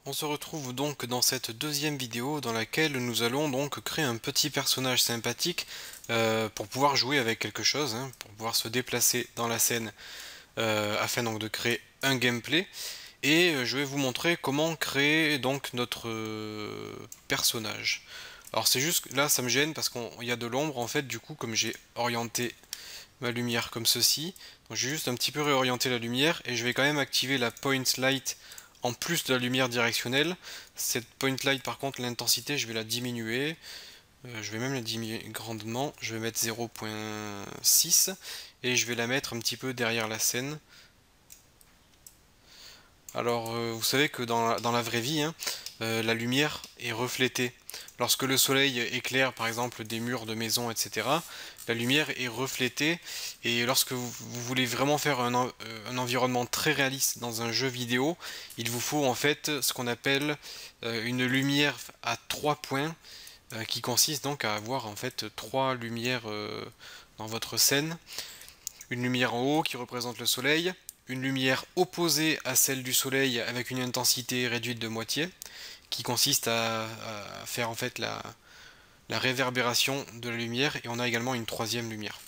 On se retrouve donc dans cette deuxième vidéo dans laquelle nous allons donc créer un petit personnage sympathique pour pouvoir jouer avec quelque chose, hein, pour pouvoir se déplacer dans la scène afin donc de créer un gameplay. Et je vais vous montrer comment créer donc notre personnage. Alors c'est juste là ça me gêne parce qu'il y a de l'ombre en fait, du coup comme j'ai orienté ma lumière comme ceci, donc j'ai juste un petit peu réorienté la lumière et je vais quand même activer la point light en plus de la lumière directionnelle. Cette point light par contre l'intensité je vais la diminuer, je vais même la diminuer grandement, je vais mettre 0.6 et je vais la mettre un petit peu derrière la scène. Alors, vous savez que dans la vraie vie, hein, la lumière est reflétée. Lorsque le soleil éclaire, par exemple, des murs de maison, etc., la lumière est reflétée. Et lorsque vous voulez vraiment faire un environnement très réaliste dans un jeu vidéo, il vous faut en fait ce qu'on appelle une lumière à 3 points, qui consiste donc à avoir en fait 3 lumières dans votre scène. Une lumière en haut qui représente le soleil, une lumière opposée à celle du soleil avec une intensité réduite de moitié, qui consiste à faire en fait la réverbération de la lumière, et on a également une troisième lumière.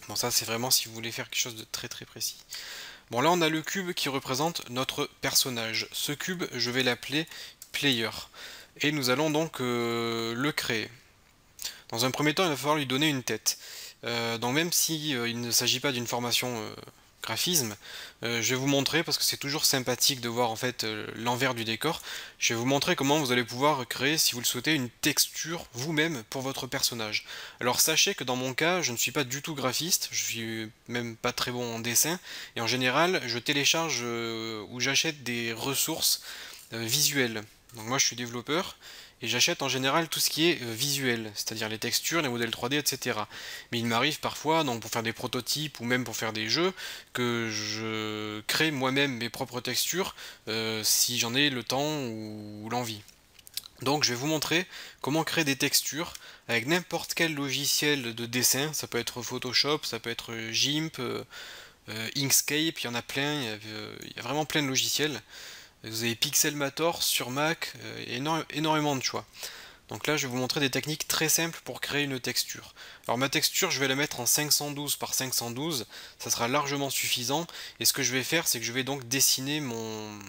Bon, ça c'est vraiment si vous voulez faire quelque chose de très très précis. Bon, là on a le cube qui représente notre personnage. Ce cube, je vais l'appeler player. Et nous allons donc le créer. Dans un premier temps, il va falloir lui donner une tête. Donc même si il ne s'agit pas d'une formation graphisme, je vais vous montrer, parce que c'est toujours sympathique de voir en fait l'envers du décor, je vais vous montrer comment vous allez pouvoir créer, si vous le souhaitez, une texture vous-même pour votre personnage. Alors sachez que dans mon cas, je ne suis pas du tout graphiste, je suis même pas très bon en dessin, et en général, je télécharge ou j'achète des ressources visuelles. Donc moi je suis développeur, et j'achète en général tout ce qui est visuel, c'est-à-dire les textures, les modèles 3D, etc. Mais il m'arrive parfois, donc pour faire des prototypes ou même pour faire des jeux, que je crée moi-même mes propres textures si j'en ai le temps ou l'envie. Donc je vais vous montrer comment créer des textures avec n'importe quel logiciel de dessin. Ça peut être Photoshop, ça peut être GIMP, Inkscape, il y en a plein, il y a vraiment plein de logiciels. Vous avez Pixelmator sur Mac, énormément de choix. Donc là, je vais vous montrer des techniques très simples pour créer une texture. Alors ma texture, je vais la mettre en 512 par 512, ça sera largement suffisant. Et ce que je vais faire, c'est que je vais donc dessiner mon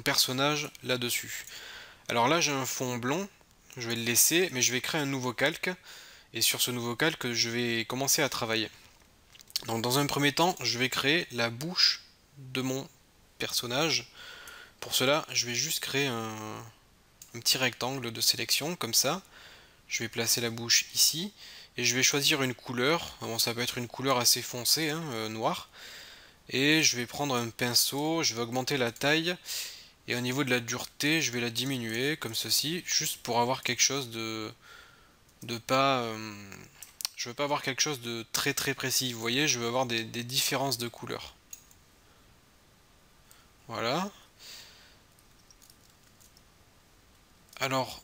personnage là-dessus. Alors là, j'ai un fond blanc, je vais le laisser, mais je vais créer un nouveau calque. Et sur ce nouveau calque, je vais commencer à travailler. Donc dans un premier temps, je vais créer la bouche de mon personnage. Pour cela, je vais juste créer un petit rectangle de sélection, comme ça. Je vais placer la bouche ici, et je vais choisir une couleur. Bon, ça peut être une couleur assez foncée, hein, noire. Et je vais prendre un pinceau, je vais augmenter la taille, et au niveau de la dureté, je vais la diminuer, comme ceci, juste pour avoir quelque chose de pas... je veux pas avoir quelque chose de très très précis, vous voyez, je veux avoir des différences de couleurs. Voilà. Alors,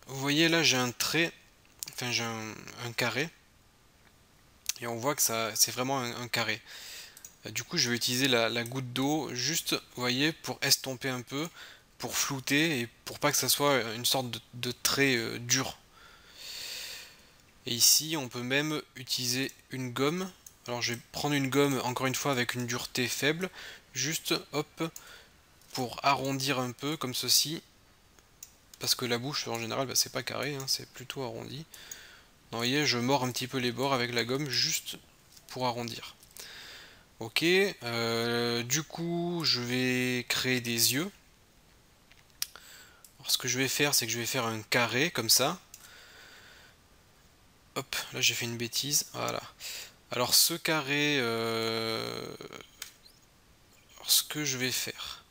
vous voyez là, j'ai un trait, enfin j'ai un carré, et on voit que ça, c'est vraiment un carré. Du coup, je vais utiliser la goutte d'eau, juste, vous voyez, pour estomper un peu, pour flouter, et pour pas que ça soit une sorte de trait dur. Et ici, on peut même utiliser une gomme. Alors, je vais prendre une gomme, encore une fois, avec une dureté faible, juste, hop, pour arrondir un peu, comme ceci. Parce que la bouche, en général, bah, c'est pas carré, hein, c'est plutôt arrondi. Donc, vous voyez, je mords un petit peu les bords avec la gomme, juste pour arrondir. Ok, du coup, je vais créer des yeux. Alors, ce que je vais faire, c'est que je vais faire un carré, comme ça. Hop, là j'ai fait une bêtise, voilà. Alors ce carré, ce que je vais faire,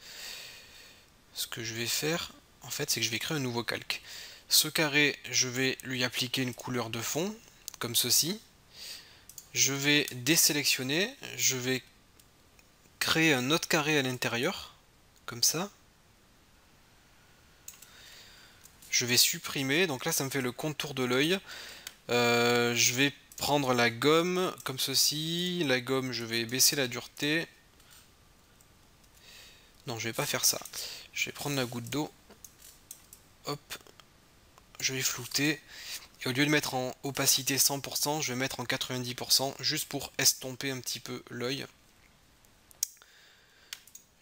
en fait, c'est que je vais créer un nouveau calque. Ce carré, je vais lui appliquer une couleur de fond, comme ceci. Je vais désélectionner, je vais créer un autre carré à l'intérieur, comme ça. Je vais supprimer, donc là ça me fait le contour de l'œil. Je vais prendre la gomme, comme ceci. La gomme, je vais baisser la dureté. Non, je vais pas faire ça. Je vais prendre la goutte d'eau. hop, je vais flouter. Et au lieu de mettre en opacité 100%, je vais mettre en 90%, juste pour estomper un petit peu l'œil.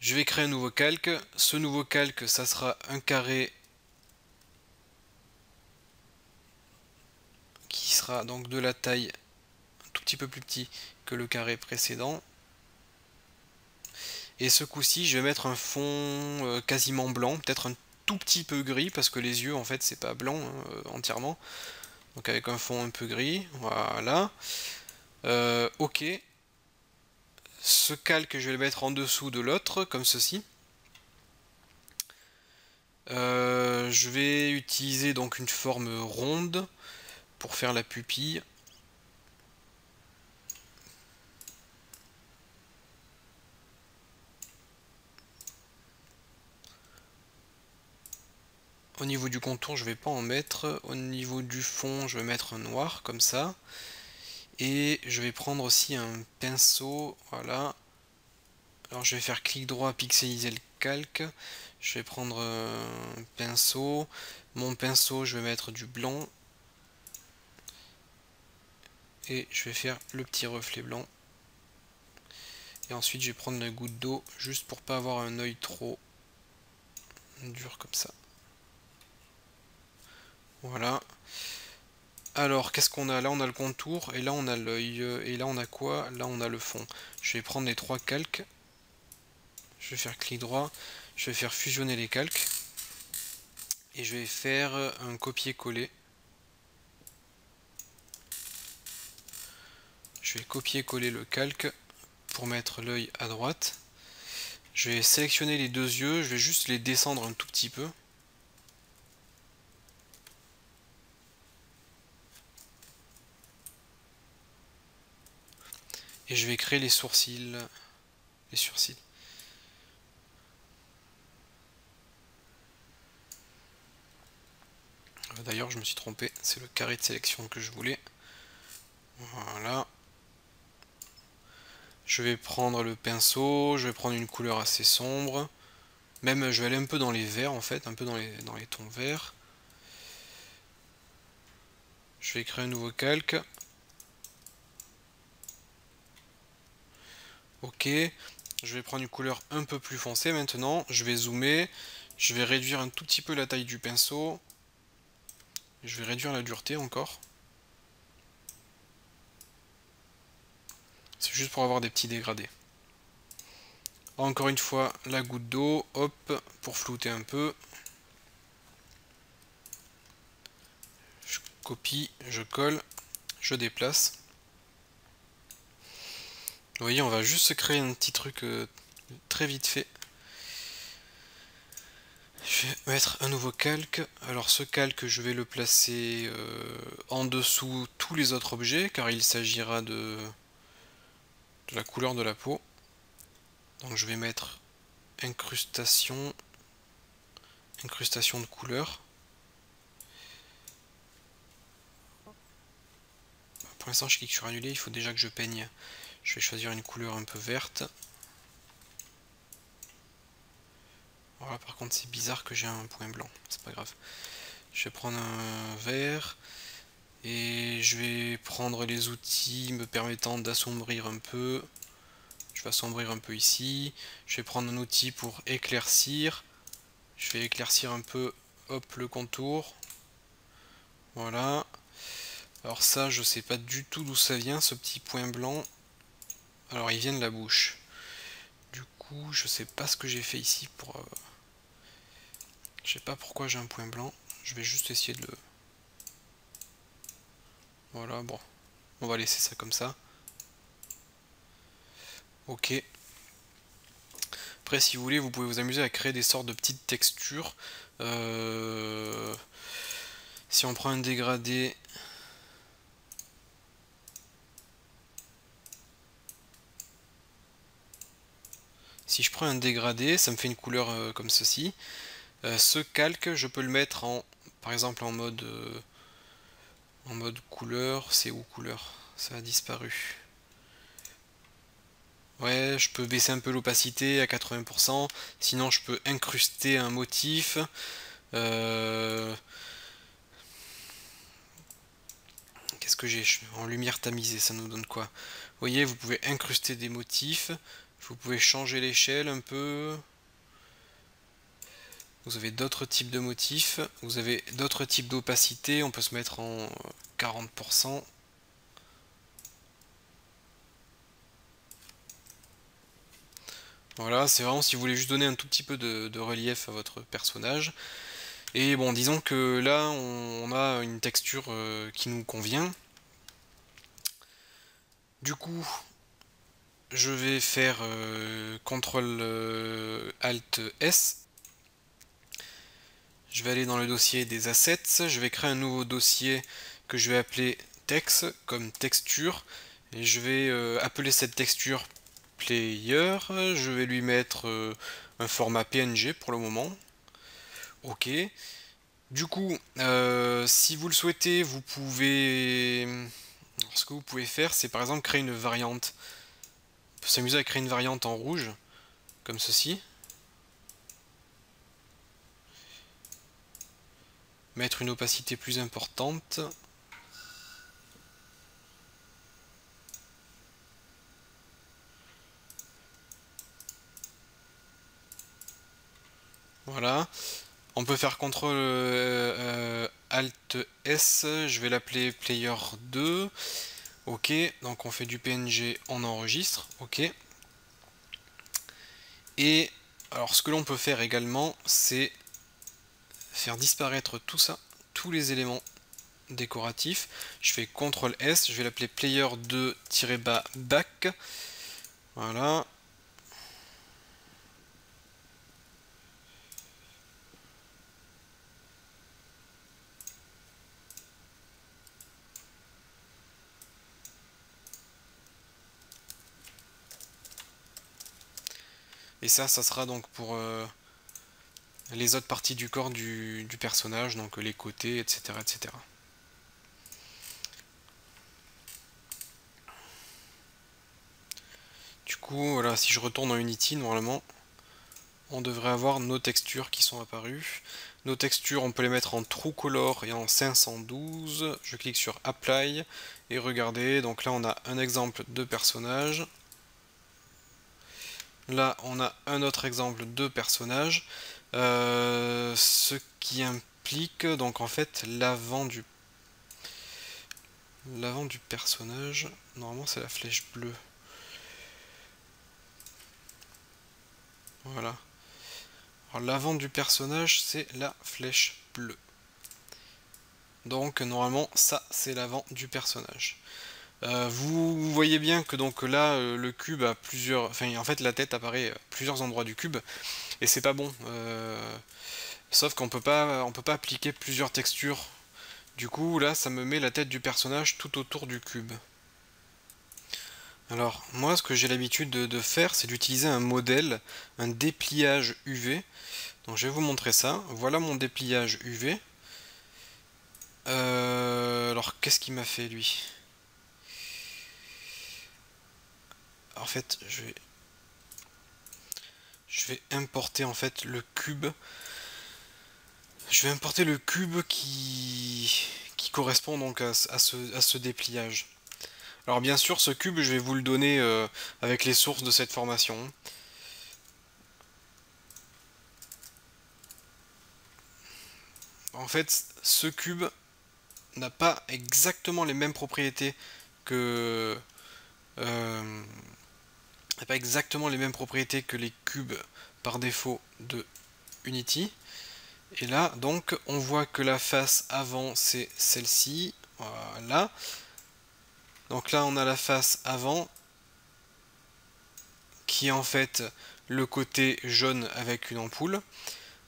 Je vais créer un nouveau calque. Ce nouveau calque, ça sera un carré qui sera donc de la taille un tout petit peu plus petit que le carré précédent. Et ce coup-ci, je vais mettre un fond quasiment blanc, peut-être un tout petit peu gris, parce que les yeux, en fait, c'est pas blanc entièrement. Donc avec un fond un peu gris, voilà. Ok. Ce calque, je vais le mettre en dessous de l'autre, comme ceci. Je vais utiliser donc une forme ronde pour faire la pupille. Au niveau du contour, je vais pas en mettre. Au niveau du fond, je vais mettre un noir, comme ça. Et je vais prendre aussi un pinceau, voilà. Alors je vais faire clic droit, pixeliser le calque. Je vais prendre un pinceau. Mon pinceau, je vais mettre du blanc. Et je vais faire le petit reflet blanc. Et ensuite, je vais prendre la goutte d'eau, juste pour pas avoir un œil trop dur comme ça. Voilà. Alors, qu'est-ce qu'on a? Là, on a le contour, et là, on a l'œil. Et là, on a quoi? Là, on a le fond. Je vais prendre les trois calques. Je vais faire clic droit. Je vais faire fusionner les calques. Et je vais faire un copier-coller. Je vais copier-coller le calque pour mettre l'œil à droite. Je vais sélectionner les deux yeux. Je vais juste les descendre un tout petit peu. Et je vais créer les sourcils. Les sourcils. D'ailleurs, je me suis trompé. C'est le carré de sélection que je voulais. Voilà. Je vais prendre le pinceau. Je vais prendre une couleur assez sombre. Même, je vais aller un peu dans les verts, en fait. Un peu dans les tons verts. Je vais créer un nouveau calque. Ok. Je vais prendre une couleur un peu plus foncée maintenant. Je vais zoomer. Je vais réduire un tout petit peu la taille du pinceau. Je vais réduire la dureté encore. C'est juste pour avoir des petits dégradés. Encore une fois, la goutte d'eau, hop, pour flouter un peu. Je copie, je colle, je déplace. Vous voyez, on va juste se créer un petit truc très vite fait. Je vais mettre un nouveau calque. Alors ce calque, je vais le placer en dessous tous les autres objets, car il s'agira de la couleur de la peau. Donc je vais mettre incrustation, incrustation de couleur. Pour l'instant, je clique sur annuler, il faut déjà que je peigne. Je vais choisir une couleur un peu verte. Voilà, par contre, c'est bizarre que j'ai un point blanc, c'est pas grave. Je vais prendre un vert et je vais prendre les outils me permettant d'assombrir un peu. Je vais assombrir un peu ici. Je vais prendre un outil pour éclaircir. Je vais éclaircir un peu, hop, le contour. Voilà. Alors ça, je sais pas du tout d'où ça vient, ce petit point blanc. Alors, il vient de la bouche. Du coup, je sais pas ce que j'ai fait ici pour... Je sais pas pourquoi j'ai un point blanc. Je vais juste essayer de le... Voilà, bon. On va laisser ça comme ça. Ok. Après, si vous voulez, vous pouvez vous amuser à créer des sortes de petites textures. Si on prend un dégradé... Si je prends un dégradé, ça me fait une couleur comme ceci. Ce calque, je peux le mettre en, par exemple en mode couleur. C'est où couleur? Ça a disparu. Ouais, je peux baisser un peu l'opacité à 80%. Sinon, je peux incruster un motif. Qu'est-ce que j'ai en lumière tamisée, ça nous donne quoi? Vous voyez, vous pouvez incruster des motifs, vous pouvez changer l'échelle un peu. Vous avez d'autres types de motifs, vous avez d'autres types d'opacité, on peut se mettre en 40%. Voilà, c'est vraiment si vous voulez juste donner un tout petit peu de relief à votre personnage. Et bon, disons que là, on a une texture qui nous convient. Du coup, je vais faire CTRL ALT S. Je vais aller dans le dossier des assets. Je vais créer un nouveau dossier que je vais appeler text comme texture. Et je vais appeler cette texture player. Je vais lui mettre un format PNG pour le moment. Ok. Du coup, si vous le souhaitez, vous pouvez... Ce que vous pouvez faire, c'est par exemple créer une variante. On peut s'amuser à créer une variante en rouge, comme ceci. Mettre une opacité plus importante. Voilà. On peut faire CTRL ALT S. Je vais l'appeler Player 2. Ok. Donc on fait du PNG, on enregistre. Ok. Et alors ce que l'on peut faire également, c'est faire disparaître tout ça, tous les éléments décoratifs. Je fais CTRL S, je vais l'appeler player 2-back. Voilà. Et ça sera donc pour les autres parties du corps du personnage, donc les côtés, etc., etc. Du coup, voilà, si je retourne en Unity, normalement, on devrait avoir nos textures qui sont apparues. Nos textures, on peut les mettre en True Color et en 512. Je clique sur Apply et regardez, donc là on a un exemple de personnage. Là on a un autre exemple de personnage. Ce qui implique donc en fait l'avant du personnage. Normalement c'est la flèche bleue. Voilà. Alors l'avant du personnage c'est la flèche bleue. Donc normalement ça c'est l'avant du personnage. Vous voyez bien que donc là le cube a plusieurs, enfin en fait la tête apparaît à plusieurs endroits du cube et c'est pas bon. Sauf on peut pas appliquer plusieurs textures. Du coup là ça me met la tête du personnage tout autour du cube. Alors moi ce que j'ai l'habitude de faire c'est d'utiliser un modèle, un dépliage UV. Donc je vais vous montrer ça. Voilà mon dépliage UV. Alors qu'est-ce qu'il m'a fait lui? En fait je vais importer en fait le cube. Je vais importer le cube qui correspond donc à ce dépliage. Alors bien sûr ce cube je vais vous le donner avec les sources de cette formation. En fait ce cube n'a pas exactement les mêmes propriétés que n'a pas exactement les mêmes propriétés que les cubes par défaut de Unity. Et là donc on voit que la face avant c'est celle-ci. Voilà. Donc là on a la face avant qui est en fait le côté jaune avec une ampoule.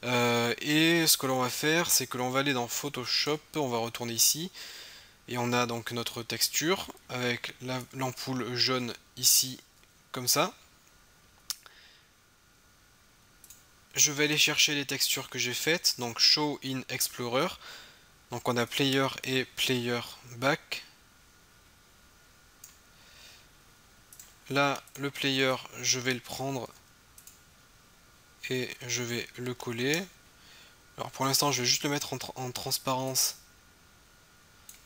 Et ce que l'on va faire, c'est que l'on va aller dans Photoshop, on va retourner ici, et on a donc notre texture avec l'ampoule jaune ici, comme ça. Je vais aller chercher les textures que j'ai faites, donc Show in Explorer. Donc on a Player et Player Back. Là, le Player, je vais le prendre et je vais le coller. Alors pour l'instant je vais juste le mettre en transparence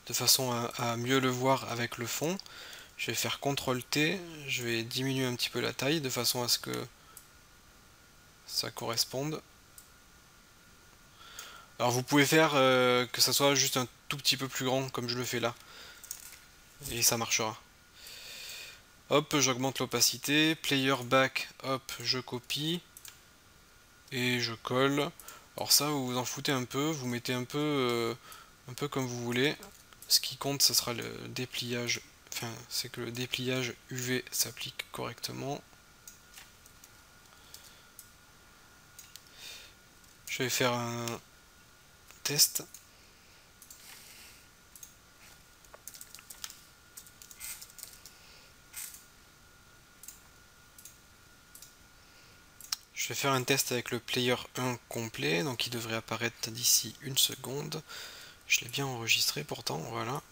de façon à mieux le voir avec le fond. Je vais faire CTRL T, je vais diminuer un petit peu la taille de façon à ce que ça corresponde. Alors vous pouvez faire que ça soit juste un tout petit peu plus grand comme je le fais là. Et ça marchera. Hop, j'augmente l'opacité. Player back, hop, je copie. Et je colle. Alors ça, vous vous en foutez un peu. Vous mettez un peu comme vous voulez. Ce qui compte, ce sera le dépliage. Enfin, c'est que le dépliage UV s'applique correctement. Je vais faire un test. Je vais faire un test avec le player 1 complet, donc il devrait apparaître d'ici une seconde. Je l'ai bien enregistré pourtant, voilà.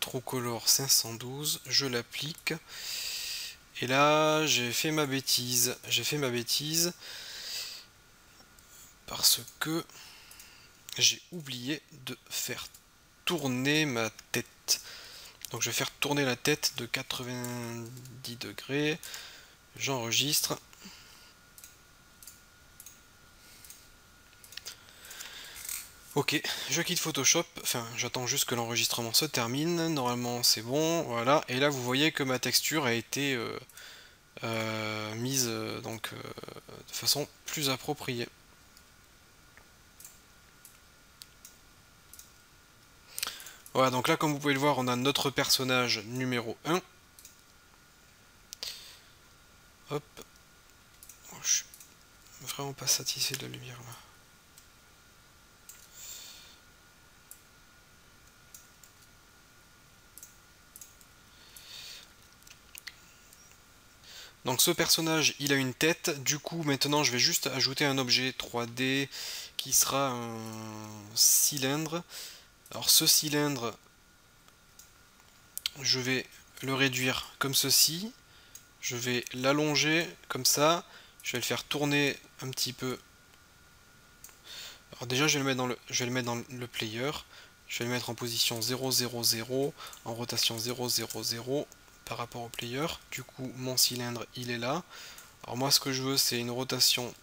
TrueColor 512, je l'applique. Et là, j'ai fait ma bêtise. Parce que j'ai oublié de faire tourner ma tête. Donc je vais faire tourner la tête de 90 degrés. J'enregistre. Ok, je quitte Photoshop, enfin j'attends juste que l'enregistrement se termine, normalement c'est bon, voilà, et là vous voyez que ma texture a été mise de façon plus appropriée. Voilà, donc là comme vous pouvez le voir, on a notre personnage numéro 1. Hop, oh, je suis vraiment pas satisfait de la lumière là. Donc ce personnage, il a une tête, du coup maintenant je vais juste ajouter un objet 3D qui sera un cylindre. Alors ce cylindre, je vais le réduire comme ceci, je vais l'allonger comme ça, je vais le faire tourner un petit peu. Alors déjà je vais le mettre dans le player, je vais le mettre en position 0, 0, 0, en rotation 0, 0, 0 par rapport au player. Du coup mon cylindre il est là. Alors moi ce que je veux c'est une rotation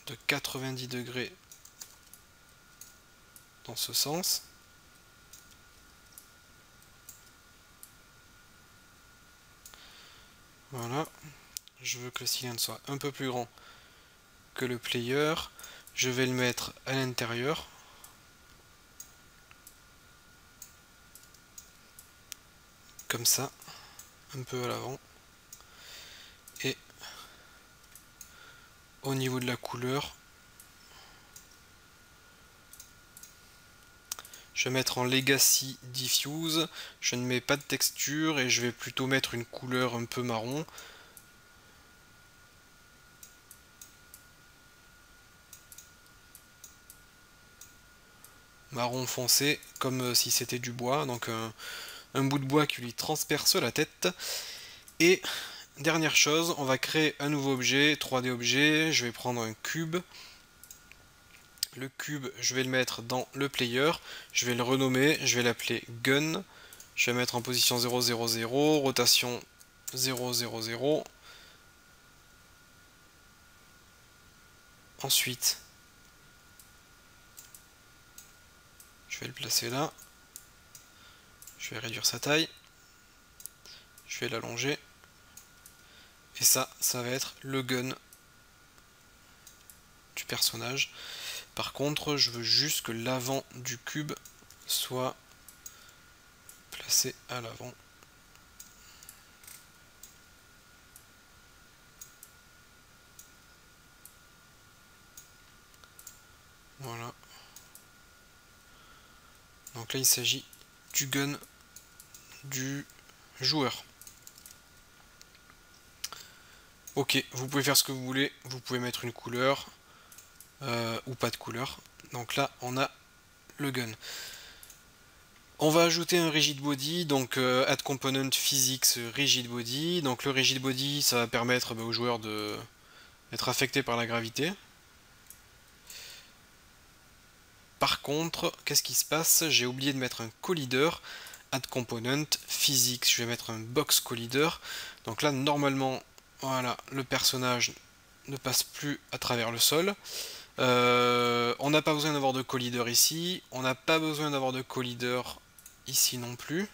de 90 degrés dans ce sens. Voilà. Je veux que le cylindre soit un peu plus grand que le player. Je vais le mettre à l'intérieur. Comme ça. Un peu à l'avant. Et au niveau de la couleur, je vais mettre en Legacy Diffuse. Je ne mets pas de texture et je vais plutôt mettre une couleur un peu marron. Marron foncé, comme si c'était du bois. Donc un bout de bois qui lui transperce la tête. Et dernière chose, on va créer un nouveau objet, 3D objet. Je vais prendre un cube. Le cube, je vais le mettre dans le player. Je vais le renommer, je vais l'appeler Gun. Je vais mettre en position 0, 0, 0, rotation 0, 0, 0. Ensuite, je vais le placer là. Je vais réduire sa taille. Je vais l'allonger. Et ça va être le gun du personnage. Par contre, je veux juste que l'avant du cube soit placé à l'avant. Voilà. Donc là, il s'agit du gun du joueur. Ok, vous pouvez faire ce que vous voulez. Vous pouvez mettre une couleur ou pas de couleur. Donc là, on a le gun. On va ajouter un rigid body, donc add component physics rigid body. Donc le rigid body, ça va permettre aux joueurs de être affecté par la gravité. Par contre, qu'est-ce qui se passe? J'ai oublié de mettre un collider. Add component, physics, je vais mettre un box collider. Donc là, normalement, voilà, le personnage ne passe plus à travers le sol. On n'a pas besoin d'avoir de collider ici. On n'a pas besoin d'avoir de collider ici non plus.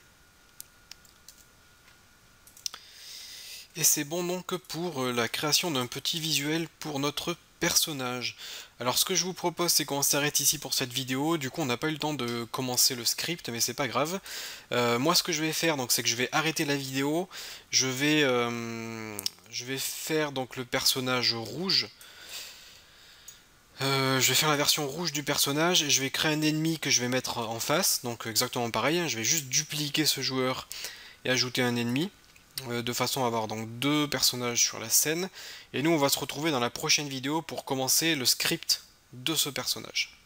Et c'est bon donc pour la création d'un petit visuel pour notre personnage. Alors ce que je vous propose, c'est qu'on s'arrête ici pour cette vidéo. Du coup on n'a pas eu le temps de commencer le script, mais c'est pas grave. Moi ce que je vais faire, donc, c'est que je vais arrêter la vidéo. Je vais faire donc le personnage rouge. Je vais faire la version rouge du personnage et je vais créer un ennemi que je vais mettre en face. Donc exactement pareil, hein. Je vais juste dupliquer ce joueur et ajouter un ennemi. De façon à avoir donc deux personnages sur la scène. Et nous on va se retrouver dans la prochaine vidéo pour commencer le script de ce personnage.